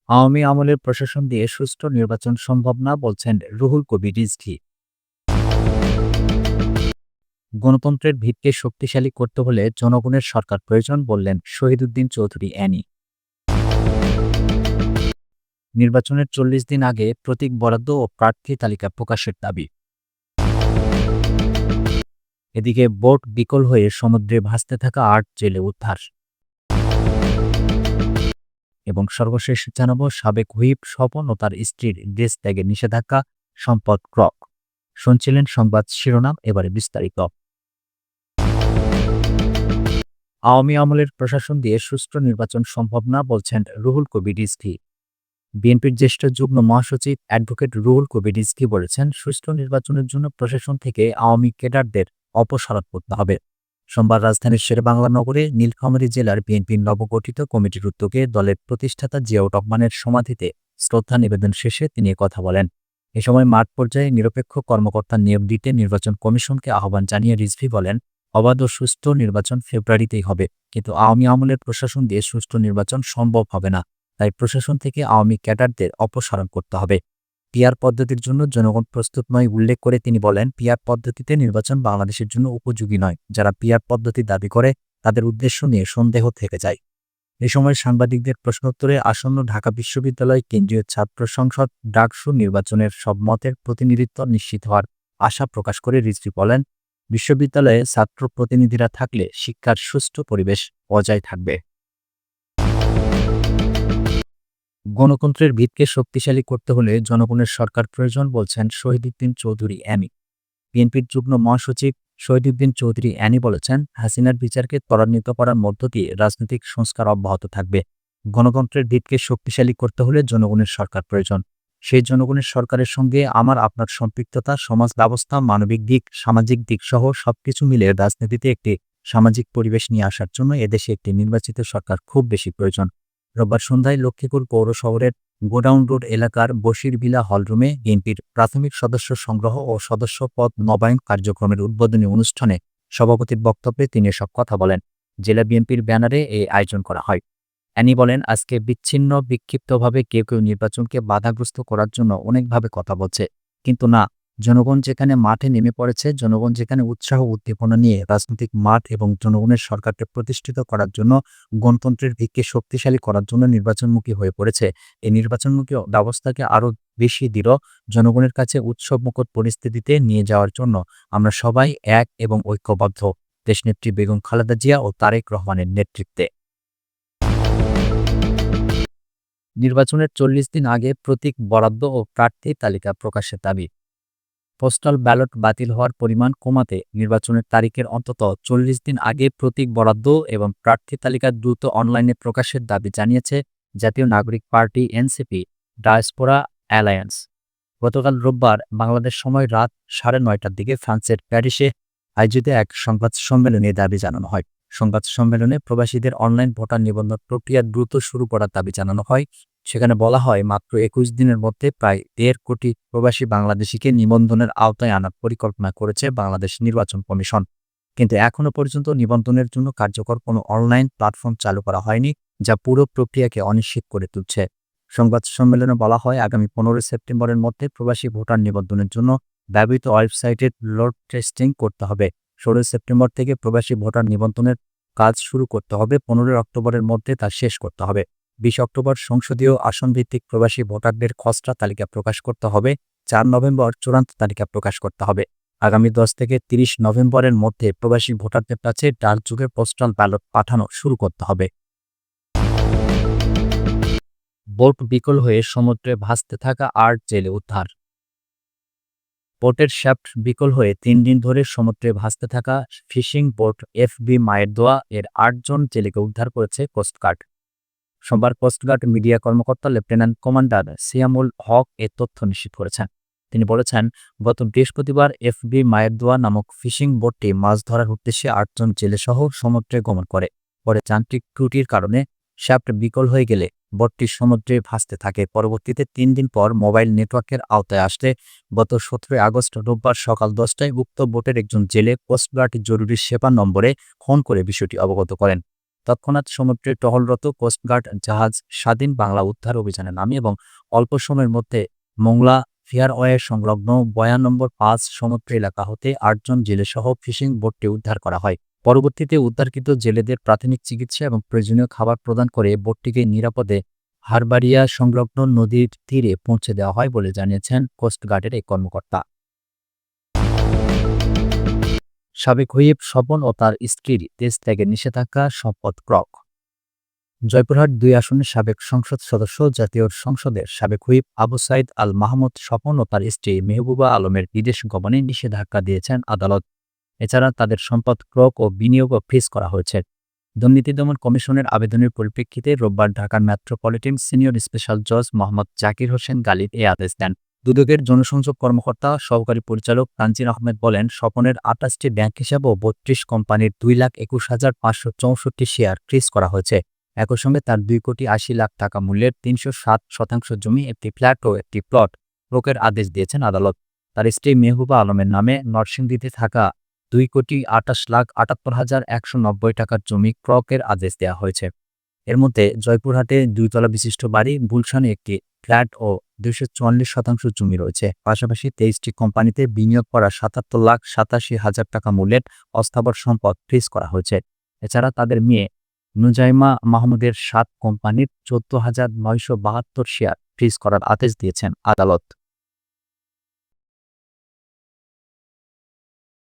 আওয়ামী আমলের প্রশাসন দিয়ে সুষ্ঠু নির্বাচন সম্ভব না বলছেন রুহুল কবির রিজভী। গণতন্ত্রের ভিতকে শক্তিশালী করতে হলে জনগণের সরকার প্রয়োজন বললেন শহীদুদ্দিন চৌধুরী অ্যানি। নির্বাচনের ৪০ দিন আগে প্রতীক বরাদ্দ ও প্রার্থী তালিকা প্রকাশের দাবি। এদিকে বোট বিকল হয়ে সমুদ্রে ভাসতে থাকা ৮ জেলে উদ্ধার। এবং সর্বশেষ জানাবো সাবেক হুইপ স্বপন ও তার স্ত্রীর দেশ ত্যাগে নিষেধাজ্ঞা, সম্পদ ক্রক। শুনছিলেন সংবাদ শিরোনাম, এবারে বিস্তারিত। আওয়ামী আমলের প্রশাসন দিয়ে সুষ্ঠু নির্বাচন সম্ভব না বলছেন রুহুল কবির রিজভী। বিএনপির জ্যেষ্ঠ যুগ্ম মহাসচিব অ্যাডভোকেট রুহুল কবির রিজভী বলেছেন, সুষ্ঠু নির্বাচনের জন্য প্রশাসন থেকে আওয়ামী ক্যাডারদের অপসারণ করতে হবে। সোমবার রাজধানীর শেরেবাংলা নগরে নীলফামারী জেলার বিএনপির নবগঠিত কমিটির উদ্যোগে দলের প্রতিষ্ঠাতা জিয়াউর রহমানের সমাধিতে শ্রদ্ধা নিবেদন শেষে তিনি কথা বলেন। এ সময় মাঠ পর্যায়ে নিরপেক্ষ কর্মকর্তা নিয়োগ দিতে নির্বাচন কমিশনকে আহ্বান জানিয়ে রিজভী বলেন, অবাধ ও সুষ্ঠু নির্বাচন ফেব্রুয়ারিতেই হবে, কিন্তু আওয়ামী আমলের প্রশাসন দিয়ে সুষ্ঠু নির্বাচন সম্ভব হবে না। তাই প্রশাসন থেকে আওয়ামী ক্যাডারদের অপসারণ করতে হবে। পিআর পদ্ধতির জন্য জনগণ প্রস্তুত নয় উল্লেখ করে তিনি বলেন, পিআর পদ্ধতিতে নির্বাচন বাংলাদেশের জন্য উপযোগী নয়। যারা পিআর পদ্ধতি দাবি করে তাদের উদ্দেশ্য নিয়ে সন্দেহ থেকে যায়। এ সময় সাংবাদিকদের প্রশ্নোত্তরে আসন্ন ঢাকা বিশ্ববিদ্যালয় কেন্দ্রীয় ছাত্র সংসদ ডাকসু নির্বাচনের সব মতের প্রতিনিধিত্ব নিশ্চিত হওয়ার আশা প্রকাশ করে রিজভী বলেন, বিশ্ববিদ্যালয়ে ছাত্র প্রতিনিধিরা থাকলে শিক্ষার সুষ্ঠু পরিবেশ বজায় থাকবে। গণতন্ত্রের ভিতকে শক্তিশালী করতে হলে জনগণের সরকার প্রয়োজন বলছেন শহীদুদ্দিন চৌধুরী অ্যানি। বিএনপির যুগ্ম মহাসচিব শহীদুদ্দিন চৌধুরী অ্যানি বলেছেন, হাসিনার বিচারকে ত্বরান্বিত করার মধ্য দিয়ে রাজনৈতিক সংস্কার অব্যাহত থাকবে। গণতন্ত্রের ভিতকে শক্তিশালী করতে হলে জনগণের সরকার প্রয়োজন। সেই জনগণের সরকারের সঙ্গে আমার আপনার সম্পৃক্ততা, সমাজ ব্যবস্থা, মানবিক দিক, সামাজিক দিক সহ সবকিছু মিলে রাজনীতিতে একটি সামাজিক পরিবেশ নিয়ে আসার জন্য এদেশে একটি নির্বাচিত সরকার খুব বেশি প্রয়োজন। রোববার সন্ধ্যায় লক্ষ্মীপুর পৌর শহরের গোডাউন রোড এলাকার বশিরভিলা হলরুমে বিএনপির প্রাথমিক সদস্য সংগ্রহ ও সদস্য পদ নবায়ন কার্যক্রমের উদ্বোধনী অনুষ্ঠানে সভাপতির বক্তব্যে তিনি এসব কথা বলেন। জেলা বিএনপির ব্যানারে এই আয়োজন করা হয়। অ্যানি বলেন, আজকে বিচ্ছিন্ন বিক্ষিপ্তভাবে কেউ কেউ নির্বাচনকে বাধাগ্রস্ত করার জন্য অনেকভাবে কথা বলছে, কিন্তু না, জনগণ যেখানে মাঠে নেমে পড়েছে, জনগণ যেখানে উৎসাহ উদ্দীপনা নিয়ে রাজনৈতিক মাঠ এবং জনগণের সরকারকে প্রতিষ্ঠিত করার জন্য, গণতন্ত্রের ভিতকে শক্তিশালী করার জন্য নির্বাচনমুখী হয়ে পড়েছে, এই নির্বাচনমুখী ব্যবস্থাকে আরও বেশি দৃঢ়, জনগণের কাছে উৎসবমুখর পরিস্থিতিতে নিয়ে যাওয়ার জন্য আমরা সবাই এক এবং ঐক্যবদ্ধ। দেশনেত্রী বেগম খালেদা জিয়া ও তারেক রহমানের নেতৃত্বে। নির্বাচনের ৪০ দিন আগে প্রতীক বরাদ্দ ও প্রার্থী তালিকা প্রকাশের দাবি। পোস্টাল ব্যালট বাতিল হওয়ার পরিমাণ কমাতে নির্বাচনের তারিখের অন্তত ৪০ দিন আগে প্রতীক বরাদ্দ এবং প্রার্থী তালিকা দ্রুত অনলাইনে প্রকাশের দাবি জানিয়েছে জাতীয় নাগরিক পার্টি এনসিপি ডায়াসপোরা অ্যালায়েন্স। গতকাল রোববার বাংলাদেশ সময় রাত ৯:৩০টার দিকে ফ্রান্সের প্যারিসে আয়োজিত এক সংবাদ সম্মেলনে দাবি জানানো হয়। সংবাদ সম্মেলনে প্রবাসীদের অনলাইন ভোটার নিবন্ধন প্রক্রিয়া দ্রুত শুরু করার দাবি জানানো হয়। সেখানে বলা হয়, মাত্র ২১ দিনের মধ্যে প্রায় ১.৫ কোটি প্রবাসী বাংলাদেশিকে নিবন্ধনের আওতায় আনার পরিকল্পনা করেছে বাংলাদেশ নির্বাচন কমিশন। কিন্তু এখনও পর্যন্ত নিবন্ধনের জন্য কার্যকর কোনো অনলাইন প্ল্যাটফর্ম চালু করা হয়নি, যা পুরো প্রক্রিয়াকে অনিশ্চিত করে তুলছে। সংবাদ সম্মেলনে বলা হয়, আগামী ১৫ সেপ্টেম্বরের মধ্যে প্রবাসী ভোটার নিবন্ধনের জন্য ব্যবহৃত ওয়েবসাইটের লোড টেস্টিং করতে হবে। ১৬ সেপ্টেম্বর থেকে প্রবাসী ভোটার নিবন্ধনের কাজ শুরু করতে হবে। ১৫ অক্টোবরের মধ্যে তা শেষ করতে হবে। ২০ অক্টোবর সংসদীয় আসনভিত্তিক প্রবাসী ভোটারদের খসড়া তালিকা প্রকাশ করতে হবে। ৪ নভেম্বর চূড়ান্ত তালিকা প্রকাশ করতে হবে। আগামী ১০ থেকে ৩০ নভেম্বরের মধ্যে প্রবাসী ভোটারদের কাছে ডাকযোগে পোস্টাল ব্যালট পাঠানো শুরু করতে হবে। বোট বিকল হয়ে সমুদ্রে ভাসতে থাকা ৮ জেলে উদ্ধার। বোটের শ্যাফট বিকল হয়ে ৩ দিন ধরে সমুদ্রে ভাসতে থাকা ফিশিং বোট এফবি মায়ের দোয়া এর ৮ জন জেলেকে উদ্ধার করেছে কোস্টগার্ড। সোমবার কোস্টগার্ড মিডিয়া কর্মকর্তা লেফটেন্যান্ট কমান্ডার সিয়ামুল হক এ তথ্য নিশ্চিত করেছেন। তিনি বলেছেন, গত বৃহস্পতিবার এফবি মায়ের দোয়া নামক ফিশিং বোটটি মাছ ধরার উদ্দেশ্যে ৮ জন জেলেসহ সমুদ্রে গমন করে। পরে যান্ত্রিক ত্রুটির কারণে শ্যাফট বিকল হয়ে গেলে বোটটি সমুদ্রে ভাসতে থাকে। পরবর্তীতে ৩ দিন পর মোবাইল নেটওয়ার্কের আওতায় আসলে গত ১৭ আগস্ট রোববার সকাল ১০টায় উক্ত বোটের একজন জেলে কোস্টগার্ড জরুরি সেবা নম্বরে ফোন করে বিষয়টি অবগত করেন। তৎক্ষণাৎ সমুদ্রে টহলরত কোস্টগার্ড জাহাজ স্বাধীন বাংলা উদ্ধার অভিযানে নামে এবং অল্প সময়ের মধ্যে মোংলা ফেয়ারওয়ে সংলগ্ন 92 নম্বর 5 সমুদ্র এলাকা হতে 8 জন জেলেসহ ফিশিং বোটটি উদ্ধার করা হয়। পরবর্তীতে উদ্ধারকৃত জেলেদের প্রাথমিক চিকিৎসা এবং প্রয়োজনীয় খাবার প্রদান করে বোটটিকে নিরাপদে হারবাড়িয়া সংলগ্ন নদীর তীরে পৌঁছে দেওয়া হয় বলে জানিয়েছেন কোস্টগার্ডের এই কর্মকর্তা। সাবেক হুইপ স্বপন ও তার স্ত্রীর দেশ ত্যাগের নিষেধাজ্ঞা শপথ ক্রক। জয়পুরহাট 2 আসনের সাবেক সংসদ সদস্য জাতীয় সংসদের সাবেক হুইপ আবু সাইদ আল মাহমুদ স্বপন ও তার স্ত্রী মেহবুবা আলমের বিদেশ গমনে নিষেধাজ্ঞা দিয়েছেন আদালত। এছাড়া তাদের সম্পদ ক্রক ও বিনিয়োগও ফ্রিজ করা হয়েছে। দুর্নীতি দমন কমিশনের আবেদনের পরিপ্রেক্ষিতে রোববার ঢাকার মেট্রোপলিটন সিনিয়র স্পেশাল জজ মোহাম্মদ জাকির হোসেন গালিব এ আদেশ দেন। দুদকের জনসংযোগ কর্মকর্তা সহকারী পরিচালক তানজির আহমেদ বলেন, স্বপনের 28টি ব্যাংক হিসাব ও 32 কোম্পানির 2,21,564 শেয়ার ফ্রিজ করা হয়েছে। একই সঙ্গে তার 2,80,00,000 টাকা মূল্যের 307% জমি, একটি ফ্ল্যাট ও একটি প্লট ক্রকের আদেশ দিয়েছেন আদালত। তার স্ত্রী মেহবুবা আলমের নামে নরসিংদীতে থাকা 2,28,78,190 টাকার জমি ক্রকের আদেশ দেওয়া হয়েছে। এর মধ্যে জয়পুরহাটে 2 তলা বিশিষ্ট বাড়ি, গুলশানে একটি ফ্ল্যাট ও 244% জমি রয়েছে। পাশাপাশি 23টি কোম্পানিতে বিনিয়োগ করা 77,87,000 টাকা মূল্যের অস্থাবর সম্পদ ফ্রিজ করা হয়েছে। এছাড়া তাদের মেয়ে নুজাইমা মাহমুদের 7 কোম্পানির 14,972 শেয়ার ফ্রিজ করার আদেশ দিয়েছেন আদালত।